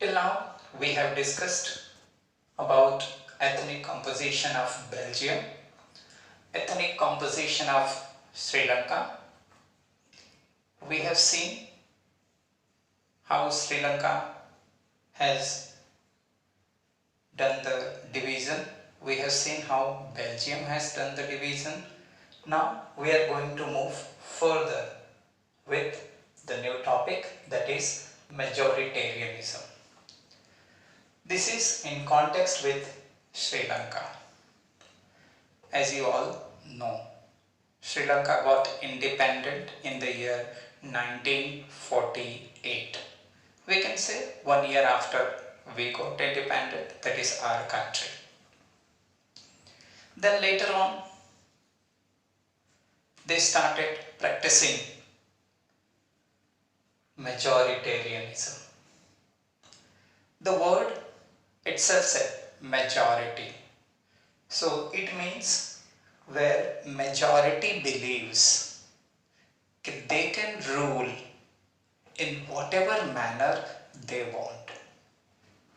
Till now, we have discussed about ethnic composition of Belgium, ethnic composition of Sri Lanka. We have seen how Sri Lanka has done the division. We have seen how Belgium has done the division. Now we are going to move further with the new topic, that is majoritarianism. This is in context with Sri Lanka. As you all know, Sri Lanka got independent in the year 1948. We can say 1 year after we got independent, that is our country. Then later on, they started practicing majoritarianism. The word itself said majority. So it means where majority believes that they can rule in whatever manner they want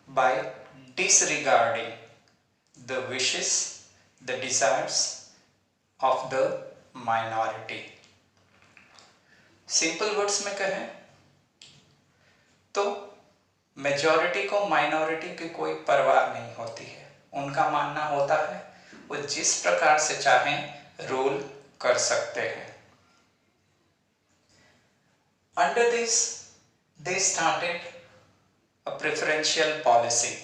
by disregarding the wishes, the desires of the minority. Simple words में कहें तो majority को minority की कोई परवाह नहीं होती है. उनका मानना होता है वो जिस प्रकार से चाहें रूल कर सकते हैं. Under this, they started a preferential policy,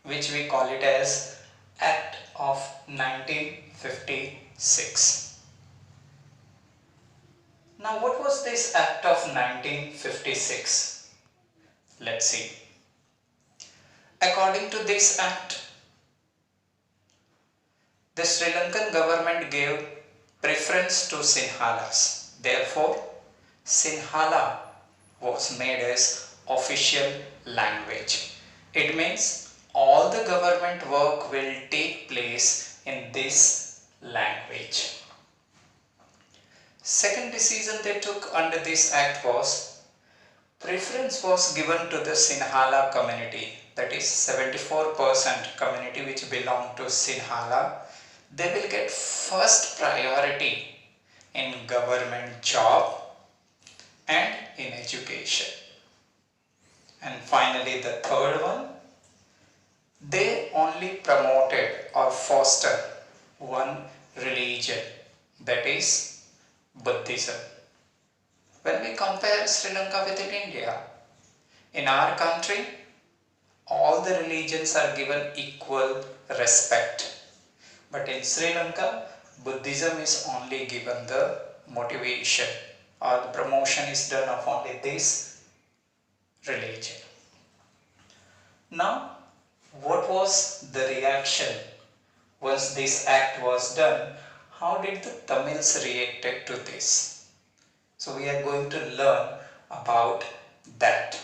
which we call it as Act of 1956. Now, what was this Act of 1956? Let's see. According to this Act, the Sri Lankan government gave preference to Sinhalas. Therefore, Sinhala was made as official language. It means all the government work will take place in this language. Second decision they took under this act was preference was given to the Sinhala community, that is 74% community which belong to Sinhala. They will get first priority in government job and in education. And finally the third one, they only promoted or fostered one religion, that is Buddhism. When we compare Sri Lanka with India, in our country all the religions are given equal respect, but in Sri Lanka Buddhism is only given the motivation, or the promotion is done of only this religion. Now, what was the reaction once this act was done? How did the Tamils reacted to this? So we are going to learn about that.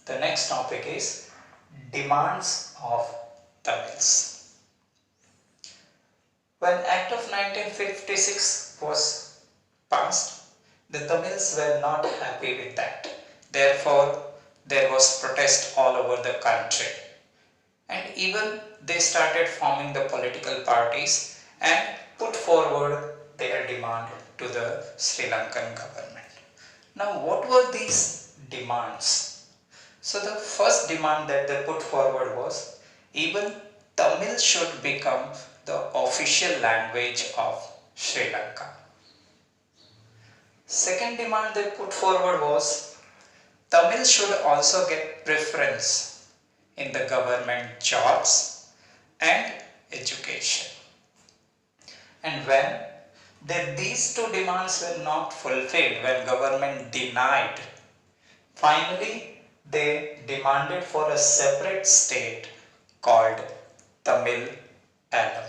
The next topic is demands of Tamils. When Act of 1956 was passed, the Tamils were not happy with that. Therefore, there was protest all over the country. And even they started forming the political parties and put forward their demand to the Sri Lankan government. Now, what were these demands? So, the first demand that they put forward was even Tamil should become the official language of Sri Lanka. Second demand they put forward was Tamil should also get preference in the government jobs and education. And when these two demands were not fulfilled, when government denied, finally they demanded for a separate state called Tamil Nadu.